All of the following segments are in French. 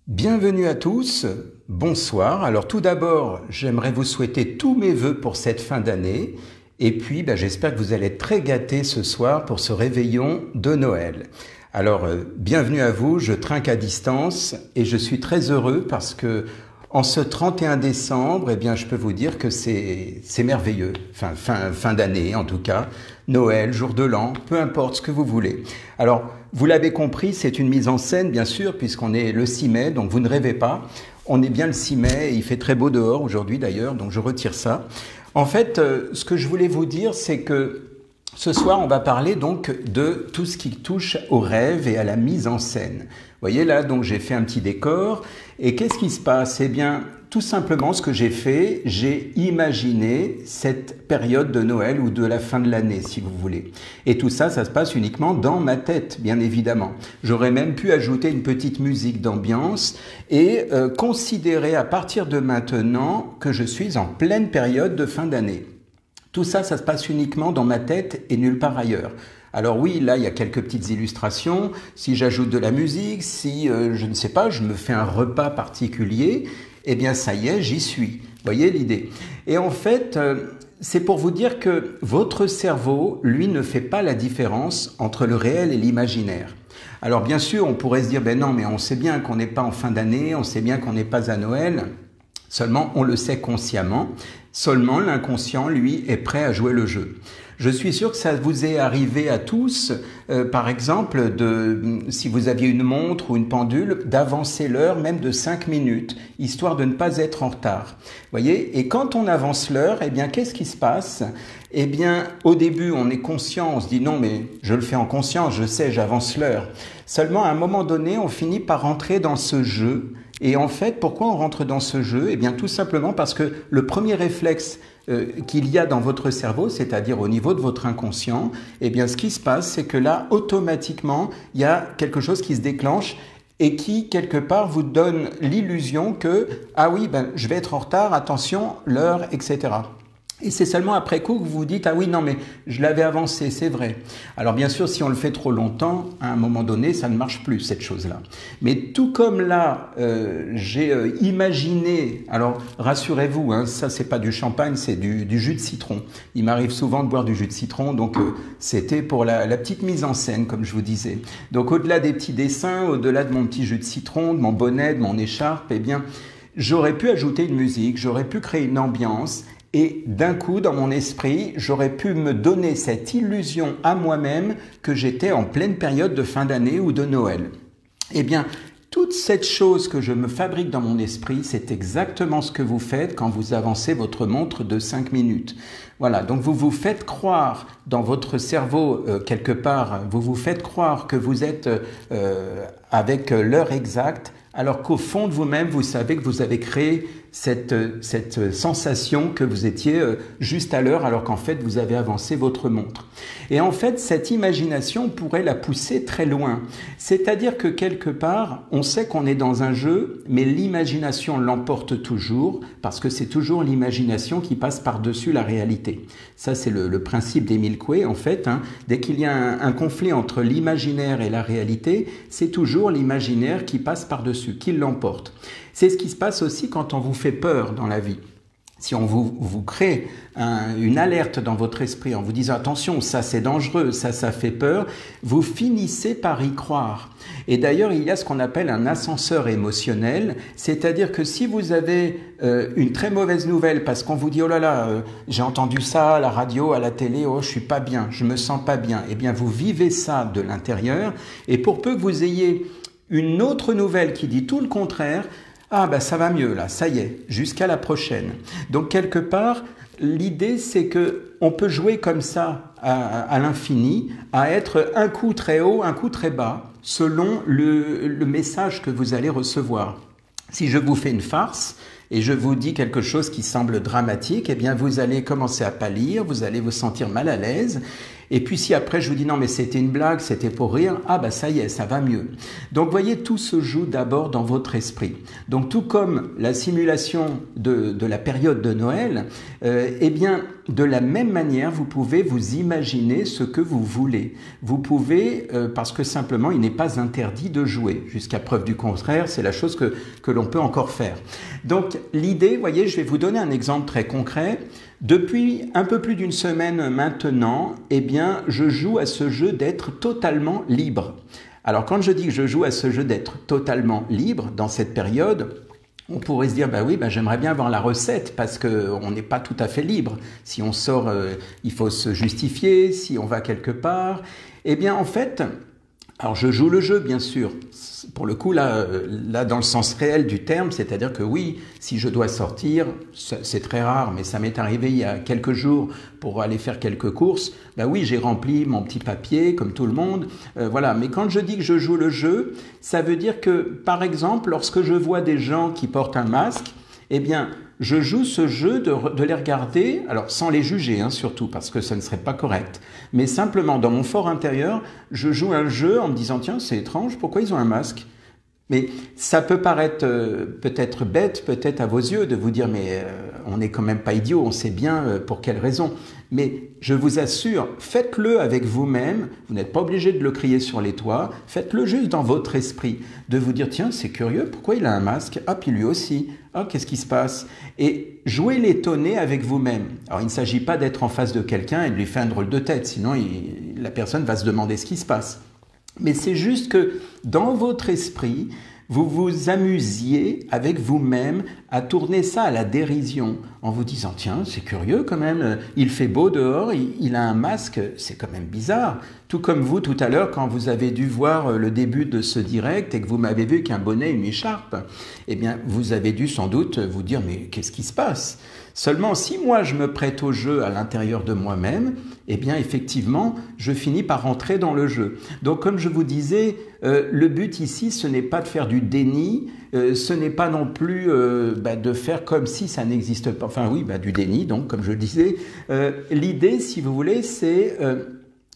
Bienvenue à tous, bonsoir. Alors tout d'abord, j'aimerais vous souhaiter tous mes vœux pour cette fin d'année. Et puis, j'espère que vous allez être très gâtés ce soir pour ce réveillon de Noël. Alors, bienvenue à vous, je trinque à distance et je suis très heureux parce que en ce 31 décembre, je peux vous dire que c'est merveilleux. Fin d'année en tout cas, Noël, jour de l'an, peu importe ce que vous voulez. Alors, vous l'avez compris, c'est une mise en scène, bien sûr, puisqu'on est le 6 mai, donc vous ne rêvez pas. On est bien le 6 mai, et il fait très beau dehors aujourd'hui d'ailleurs, donc je retire ça. En fait, ce que je voulais vous dire, c'est que ce soir, on va parler donc de tout ce qui touche au rêve et à la mise en scène. Vous voyez là, donc j'ai fait un petit décor. Et qu'est-ce qui se passe? Eh bien, tout simplement, ce que j'ai fait, j'ai imaginé cette période de Noël ou de la fin de l'année, si vous voulez. Et tout ça, ça se passe uniquement dans ma tête, bien évidemment. J'aurais même pu ajouter une petite musique d'ambiance et considérer à partir de maintenant que je suis en pleine période de fin d'année. Tout ça, ça se passe uniquement dans ma tête et nulle part ailleurs. Alors oui, là, il y a quelques petites illustrations. Si j'ajoute de la musique, si, je ne sais pas, je me fais un repas particulier, eh bien, ça y est, j'y suis. Vous voyez l'idée? Et en fait, c'est pour vous dire que votre cerveau, lui, ne fait pas la différence entre le réel et l'imaginaire. Alors bien sûr, on pourrait se dire, ben non, mais on sait bien qu'on n'est pas en fin d'année, on sait bien qu'on n'est pas à Noël. Seulement, on le sait consciemment. Seulement, l'inconscient, lui, est prêt à jouer le jeu. Je suis sûr que ça vous est arrivé à tous, par exemple, si vous aviez une montre ou une pendule, d'avancer l'heure même de 5 minutes, histoire de ne pas être en retard. Vous voyez? Et quand on avance l'heure, eh bien, qu'est-ce qui se passe? Eh bien, au début, on est conscient, on se dit non, mais je le fais en conscience, je sais, j'avance l'heure. Seulement, à un moment donné, on finit par rentrer dans ce jeu. Et en fait, pourquoi on rentre dans ce jeu? Eh bien, tout simplement parce que le premier réflexe qu'il y a dans votre cerveau, c'est-à-dire au niveau de votre inconscient, eh bien, ce qui se passe, c'est que là, automatiquement, il y a quelque chose qui se déclenche et qui, quelque part, vous donne l'illusion que, ah oui, je vais être en retard, attention, l'heure, etc. Et c'est seulement après coup que vous vous dites, ah oui, non, mais je l'avais avancé, c'est vrai. Alors bien sûr, si on le fait trop longtemps, à un moment donné, ça ne marche plus, cette chose-là. Mais tout comme là, j'ai imaginé, alors rassurez-vous, hein, ça c'est pas du champagne, c'est du jus de citron. Il m'arrive souvent de boire du jus de citron, donc c'était pour la petite mise en scène, comme je vous disais. Donc au-delà des petits dessins, au-delà de mon petit jus de citron, de mon bonnet, de mon écharpe, eh bien, j'aurais pu ajouter une musique, j'aurais pu créer une ambiance. Et d'un coup, dans mon esprit, j'aurais pu me donner cette illusion à moi-même que j'étais en pleine période de fin d'année ou de Noël. Eh bien, toute cette chose que je me fabrique dans mon esprit, c'est exactement ce que vous faites quand vous avancez votre montre de 5 minutes. Voilà, donc vous vous faites croire dans votre cerveau, quelque part, vous vous faites croire que vous êtes avec l'heure exacte, alors qu'au fond de vous-même, vous savez que vous avez créé cette sensation que vous étiez juste à l'heure, alors qu'en fait, vous avez avancé votre montre. Et en fait, cette imagination, on pourrait la pousser très loin. C'est-à-dire que quelque part, on sait qu'on est dans un jeu, mais l'imagination l'emporte toujours, parce que c'est toujours l'imagination qui passe par-dessus la réalité. Ça, c'est le principe d'Émile Coué, en fait. Hein. Dès qu'il y a un conflit entre l'imaginaire et la réalité, c'est toujours l'imaginaire qui passe par-dessus, qui l'emporte. C'est ce qui se passe aussi quand on vous fait peur dans la vie. Si on vous crée une alerte dans votre esprit en vous disant « attention, ça c'est dangereux, ça fait peur », vous finissez par y croire. Et d'ailleurs, il y a ce qu'on appelle un ascenseur émotionnel, c'est-à-dire que si vous avez une très mauvaise nouvelle parce qu'on vous dit « oh là là, j'ai entendu ça à la radio, à la télé, oh je suis pas bien, je me sens pas bien », eh bien vous vivez ça de l'intérieur et pour peu que vous ayez une autre nouvelle qui dit tout le contraire, ah ça va mieux là, ça y est, jusqu'à la prochaine. Donc quelque part, l'idée c'est que on peut jouer comme ça à l'infini, à être un coup très haut, un coup très bas, selon le message que vous allez recevoir. Si je vous fais une farce et je vous dis quelque chose qui semble dramatique, eh bien vous allez commencer à pâlir, vous allez vous sentir mal à l'aise. Et puis si après je vous dis non mais c'était une blague, c'était pour rire, ah bah ça y est, ça va mieux. Donc voyez, tout se joue d'abord dans votre esprit. Donc tout comme la simulation de la période de Noël, eh bien de la même manière vous pouvez vous imaginer ce que vous voulez. Vous pouvez, parce que simplement il n'est pas interdit de jouer. Jusqu'à preuve du contraire, c'est la chose que l'on peut encore faire. Donc l'idée, voyez, je vais vous donner un exemple très concret. Depuis un peu plus d'une semaine maintenant, eh bien, je joue à ce jeu d'être totalement libre. Alors, quand je dis que je joue à ce jeu d'être totalement libre dans cette période, on pourrait se dire, bah oui, bah j'aimerais bien avoir la recette parce qu'on n'est pas tout à fait libre. Si on sort, il faut se justifier, si on va quelque part. Eh bien, en fait, alors je joue le jeu, bien sûr. Pour le coup, là dans le sens réel du terme, c'est-à-dire que oui, si je dois sortir, c'est très rare, mais ça m'est arrivé il y a quelques jours pour aller faire quelques courses. Ben oui, j'ai rempli mon petit papier, comme tout le monde. Voilà. Mais quand je dis que je joue le jeu, ça veut dire que, par exemple, lorsque je vois des gens qui portent un masque, eh bien, je joue ce jeu de les regarder, alors sans les juger, hein, surtout, parce que ça ne serait pas correct, mais simplement dans mon fort intérieur, je joue un jeu en me disant, tiens, c'est étrange, pourquoi ils ont un masque ? Mais ça peut paraître peut-être bête, peut-être à vos yeux, de vous dire, mais on n'est quand même pas idiot, on sait bien pour quelle raison. Mais je vous assure, faites-le avec vous-même, vous n'êtes pas obligé de le crier sur les toits, faites-le juste dans votre esprit, de vous dire, tiens, c'est curieux, pourquoi il a un masque ? Ah, puis lui aussi, ah, qu'est-ce qui se passe ? Et jouez l'étonné avec vous-même. Alors, il ne s'agit pas d'être en face de quelqu'un et de lui faire un drôle de tête, sinon la personne va se demander ce qui se passe. Mais c'est juste que dans votre esprit, vous vous amusiez avec vous-même à tourner ça à la dérision en vous disant « Tiens, c'est curieux quand même, il fait beau dehors, il a un masque, c'est quand même bizarre. » Tout comme vous tout à l'heure quand vous avez dû voir le début de ce direct et que vous m'avez vu qu'un bonnet, une écharpe, eh bien vous avez dû sans doute vous dire « Mais qu'est-ce qui se passe ?» Seulement, si moi je me prête au jeu à l'intérieur de moi-même, eh bien effectivement, je finis par rentrer dans le jeu. Donc comme je vous disais, le but ici, ce n'est pas de faire du déni, ce n'est pas non plus de faire comme si ça n'existe pas. Enfin oui, du déni, donc comme je le disais. L'idée, si vous voulez, c'est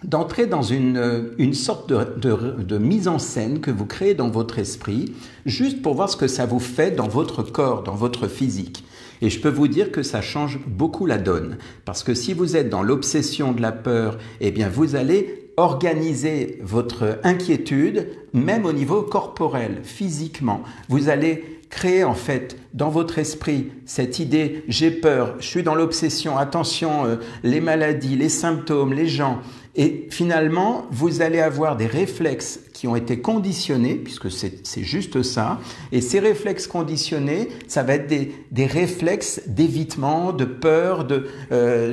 d'entrer dans une sorte de mise en scène que vous créez dans votre esprit, juste pour voir ce que ça vous fait dans votre corps, dans votre physique. Et je peux vous dire que ça change beaucoup la donne. Parce que si vous êtes dans l'obsession de la peur, eh bien vous allez organiser votre inquiétude, même au niveau corporel, physiquement. Vous allez créer en fait dans votre esprit cette idée, j'ai peur, je suis dans l'obsession, attention, les maladies, les symptômes, les gens. Et finalement, vous allez avoir des réflexes qui ont été conditionnés, puisque c'est juste ça. Et ces réflexes conditionnés, ça va être des réflexes d'évitement, de peur,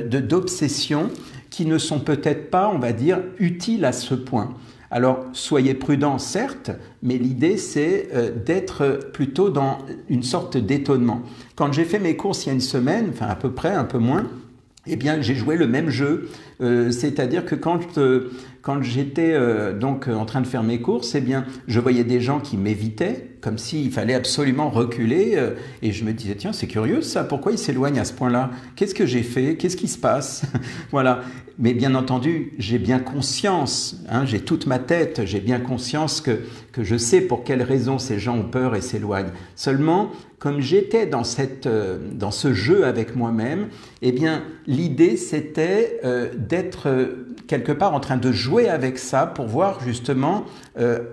d'obsession, qui ne sont peut-être pas, on va dire, utiles à ce point. Alors, soyez prudents, certes, mais l'idée, c'est d'être plutôt dans une sorte d'étonnement. Quand j'ai fait mes courses il y a une semaine, enfin à peu près, un peu moins, eh bien, j'ai joué le même jeu. C'est-à-dire que quand j'étais donc en train de faire mes courses, eh bien, je voyais des gens qui m'évitaient, comme s'il fallait absolument reculer. Et je me disais, tiens, c'est curieux ça, pourquoi ils s'éloignent à ce point-là ? Qu'est-ce que j'ai fait ? Qu'est-ce qui se passe ? Voilà. Mais bien entendu, j'ai bien conscience, j'ai toute ma tête, j'ai bien conscience que je sais pour quelles raisons ces gens ont peur et s'éloignent. Seulement, comme j'étais dans ce jeu avec moi-même, eh bien, l'idée c'était d'être quelque part en train de jouer avec ça pour voir justement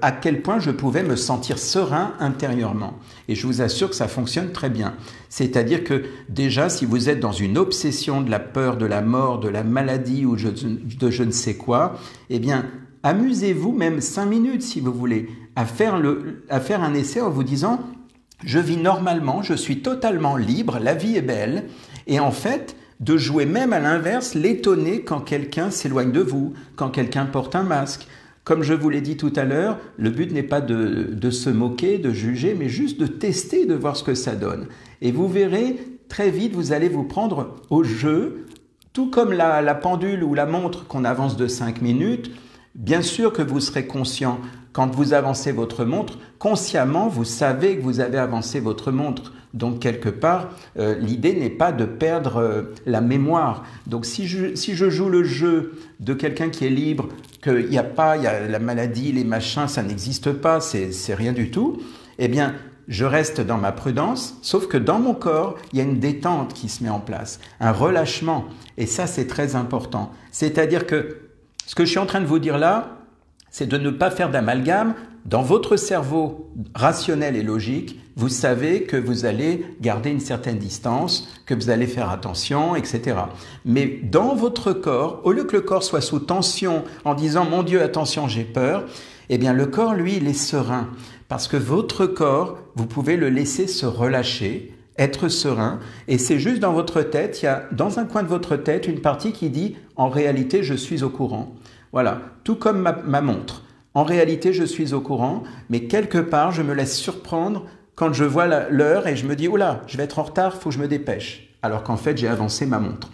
à quel point je pouvais me sentir serein intérieurement. Et je vous assure que ça fonctionne très bien. C'est-à-dire que déjà, si vous êtes dans une obsession de la peur, de la mort, de la maladie ou de je ne sais quoi, eh bien, amusez-vous même 5 minutes si vous voulez à faire un essai en vous disant « Je vis normalement, je suis totalement libre, la vie est belle. » Et en fait, de jouer même à l'inverse, l'étonner quand quelqu'un s'éloigne de vous, quand quelqu'un porte un masque. Comme je vous l'ai dit tout à l'heure, le but n'est pas de se moquer, de juger, mais juste de tester, de voir ce que ça donne. Et vous verrez, très vite, vous allez vous prendre au jeu, tout comme la pendule ou la montre qu'on avance de 5 minutes. Bien sûr que vous serez conscient, quand vous avancez votre montre, consciemment, vous savez que vous avez avancé votre montre. Donc quelque part, l'idée n'est pas de perdre la mémoire. Donc si je joue le jeu de quelqu'un qui est libre, qu'il n'y a pas, il y a la maladie, les machins, ça n'existe pas, c'est rien du tout, eh bien, je reste dans ma prudence, sauf que dans mon corps, il y a une détente qui se met en place, un relâchement. Et ça, c'est très important. C'est-à-dire que ce que je suis en train de vous dire là, c'est de ne pas faire d'amalgame. Dans votre cerveau rationnel et logique, vous savez que vous allez garder une certaine distance, que vous allez faire attention, etc. Mais dans votre corps, au lieu que le corps soit sous tension en disant « Mon Dieu, attention, j'ai peur », eh bien le corps, lui, il est serein. Parce que votre corps, vous pouvez le laisser se relâcher, être serein. Et c'est juste dans votre tête, il y a dans un coin de votre tête une partie qui dit « En réalité, je suis au courant ». Voilà, tout comme ma montre. En réalité, je suis au courant, mais quelque part, je me laisse surprendre quand je vois l'heure et je me dis « Oula, je vais être en retard, il faut que je me dépêche ». Alors qu'en fait, j'ai avancé ma montre.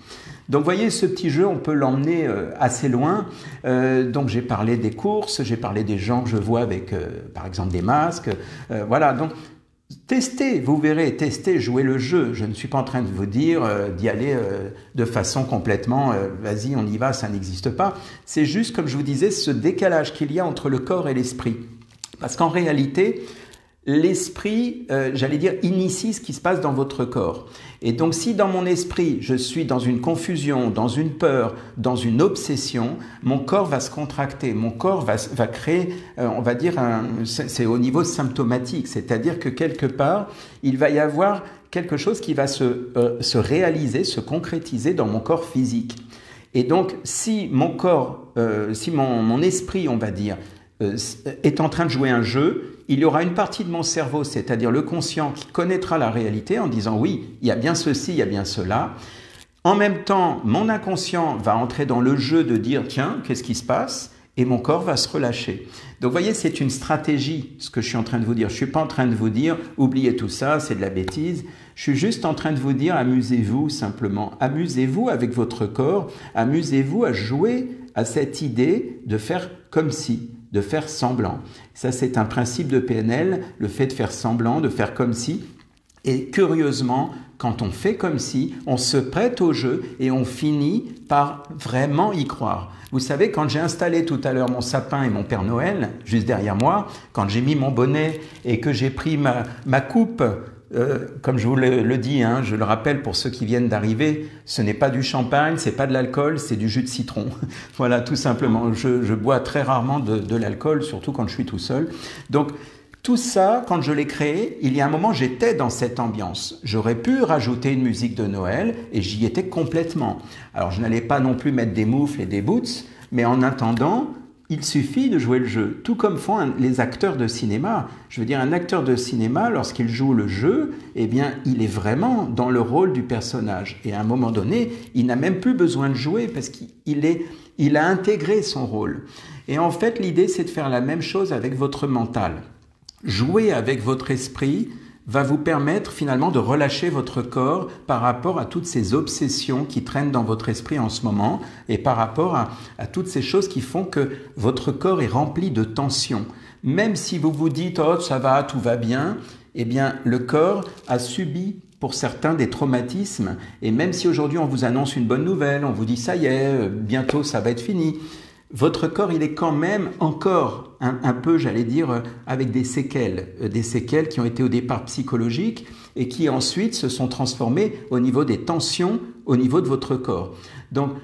Donc, vous voyez, ce petit jeu, on peut l'emmener assez loin. Donc, j'ai parlé des courses, j'ai parlé des gens que je vois avec, par exemple, des masques. Voilà, donc, testez, vous verrez, testez, jouez le jeu. Je ne suis pas en train de vous dire d'y aller de façon complètement vas-y, on y va, ça n'existe pas. C'est juste, comme je vous disais, ce décalage qu'il y a entre le corps et l'esprit. Parce qu'en réalité, l'esprit, j'allais dire, initie ce qui se passe dans votre corps. Et donc, si dans mon esprit, je suis dans une confusion, dans une peur, dans une obsession, mon corps va se contracter, mon corps va créer, on va dire, c'est au niveau symptomatique, c'est-à-dire que quelque part, il va y avoir quelque chose qui va se réaliser, se concrétiser dans mon corps physique. Et donc, si mon corps, si mon esprit, on va dire, est en train de jouer un jeu, il y aura une partie de mon cerveau, c'est-à-dire le conscient, qui connaîtra la réalité en disant oui, il y a bien ceci, il y a bien cela. En même temps, mon inconscient va entrer dans le jeu de dire tiens, qu'est-ce qui se passe? Et mon corps va se relâcher. Donc vous voyez, c'est une stratégie, ce que je suis en train de vous dire. Je ne suis pas en train de vous dire oubliez tout ça, c'est de la bêtise. Je suis juste en train de vous dire amusez-vous simplement. Amusez-vous avec votre corps, amusez-vous à jouer à cette idée de faire comme si, de faire semblant. Ça, c'est un principe de PNL, le fait de faire semblant, de faire comme si. Et curieusement, quand on fait comme si, on se prête au jeu et on finit par vraiment y croire. Vous savez, quand j'ai installé tout à l'heure mon sapin et mon Père Noël, juste derrière moi, quand j'ai mis mon bonnet et que j'ai pris ma coupe, comme je vous le dis, hein, je le rappelle pour ceux qui viennent d'arriver, ce n'est pas du champagne, c'est pas de l'alcool, c'est du jus de citron. Voilà, tout simplement. Je bois très rarement de l'alcool, surtout quand je suis tout seul. Donc, tout ça, quand je l'ai créé, il y a un moment, j'étais dans cette ambiance. J'aurais pu rajouter une musique de Noël et j'y étais complètement. Alors, je n'allais pas non plus mettre des moufles et des boots, mais en attendant, il suffit de jouer le jeu, tout comme font les acteurs de cinéma. Je veux dire, un acteur de cinéma, lorsqu'il joue le jeu, eh bien, il est vraiment dans le rôle du personnage. Et à un moment donné, il n'a même plus besoin de jouer parce qu'il a intégré son rôle. Et en fait, l'idée, c'est de faire la même chose avec votre mental. Jouer avec votre esprit va vous permettre finalement de relâcher votre corps par rapport à toutes ces obsessions qui traînent dans votre esprit en ce moment et par rapport à toutes ces choses qui font que votre corps est rempli de tension. Même si vous vous dites « Oh, ça va, tout va bien », eh bien, le corps a subi pour certains des traumatismes. Et même si aujourd'hui on vous annonce une bonne nouvelle, on vous dit « Ça y est, bientôt ça va être fini », votre corps, il est quand même encore un peu, j'allais dire, avec des séquelles qui ont été au départ psychologiques et qui ensuite se sont transformées au niveau des tensions, au niveau de votre corps. Donc,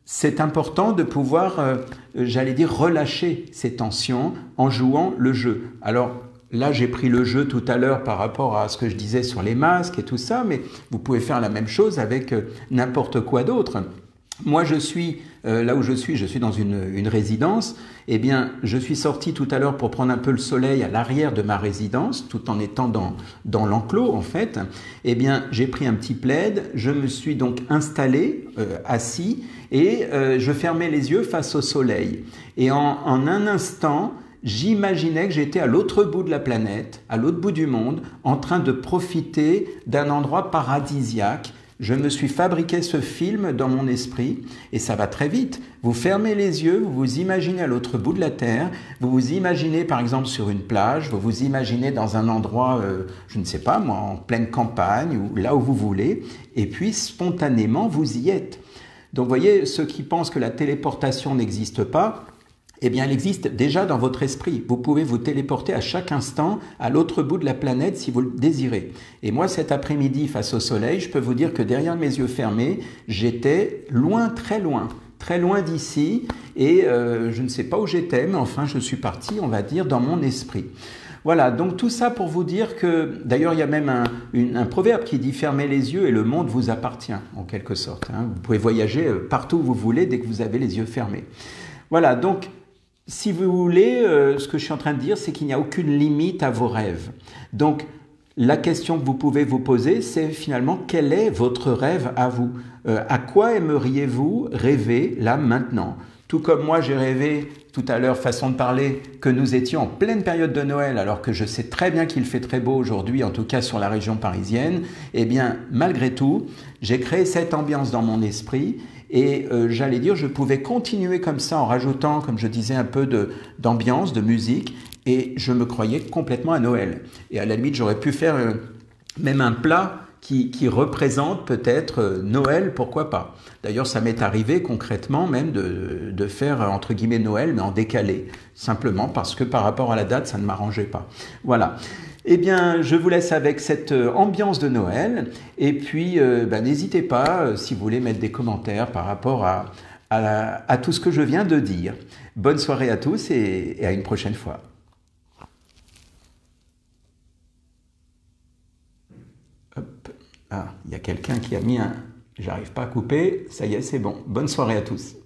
c'est important de pouvoir, j'allais dire, relâcher ces tensions en jouant le jeu. Alors, là, j'ai pris le jeu tout à l'heure par rapport à ce que je disais sur les masques et tout ça, mais vous pouvez faire la même chose avec n'importe quoi d'autre. Moi, je suis là où je suis dans une résidence. Eh bien, je suis sorti tout à l'heure pour prendre un peu le soleil à l'arrière de ma résidence, tout en étant dans l'enclos, en fait. Eh bien, j'ai pris un petit plaid, je me suis donc installé, assis, et je fermais les yeux face au soleil. Et en un instant, j'imaginais que j'étais à l'autre bout de la planète, à l'autre bout du monde, en train de profiter d'un endroit paradisiaque. Je me suis fabriqué ce film dans mon esprit et ça va très vite. Vous fermez les yeux, vous vous imaginez à l'autre bout de la terre, vous vous imaginez par exemple sur une plage, vous vous imaginez dans un endroit, je ne sais pas moi, en pleine campagne ou là où vous voulez, et puis spontanément vous y êtes. Donc vous voyez, ceux qui pensent que la téléportation n'existe pas, eh bien, elle existe déjà dans votre esprit. Vous pouvez vous téléporter à chaque instant à l'autre bout de la planète si vous le désirez. Et moi, cet après-midi, face au soleil, je peux vous dire que derrière mes yeux fermés, j'étais loin d'ici, et je ne sais pas où j'étais, mais enfin, je suis parti, on va dire, dans mon esprit. Voilà, donc tout ça pour vous dire que, d'ailleurs, il y a même un proverbe qui dit « Fermez les yeux et le monde vous appartient », en quelque sorte. Hein. Vous pouvez voyager partout où vous voulez dès que vous avez les yeux fermés. Voilà, donc, si vous voulez, ce que je suis en train de dire, c'est qu'il n'y a aucune limite à vos rêves. Donc, la question que vous pouvez vous poser, c'est finalement, quel est votre rêve à vous? À quoi aimeriez-vous rêver là, maintenant? Tout comme moi, j'ai rêvé tout à l'heure, façon de parler, que nous étions en pleine période de Noël, alors que je sais très bien qu'il fait très beau aujourd'hui, en tout cas sur la région parisienne. Eh bien, malgré tout, j'ai créé cette ambiance dans mon esprit et j'allais dire, je pouvais continuer comme ça en rajoutant, comme je disais, un peu d'ambiance, de musique, et je me croyais complètement à Noël. Et à la limite, j'aurais pu faire même un plat qui représente peut-être Noël, pourquoi pas. D'ailleurs, ça m'est arrivé concrètement même de faire, entre guillemets, Noël, mais en décalé, simplement parce que par rapport à la date, ça ne m'arrangeait pas. Voilà. Eh bien, je vous laisse avec cette ambiance de Noël, et puis n'hésitez pas, si vous voulez, mettre des commentaires par rapport à tout ce que je viens de dire. Bonne soirée à tous et à une prochaine fois. Hop. Ah, il y a quelqu'un qui a mis un... J'arrive pas à couper, ça y est, c'est bon. Bonne soirée à tous.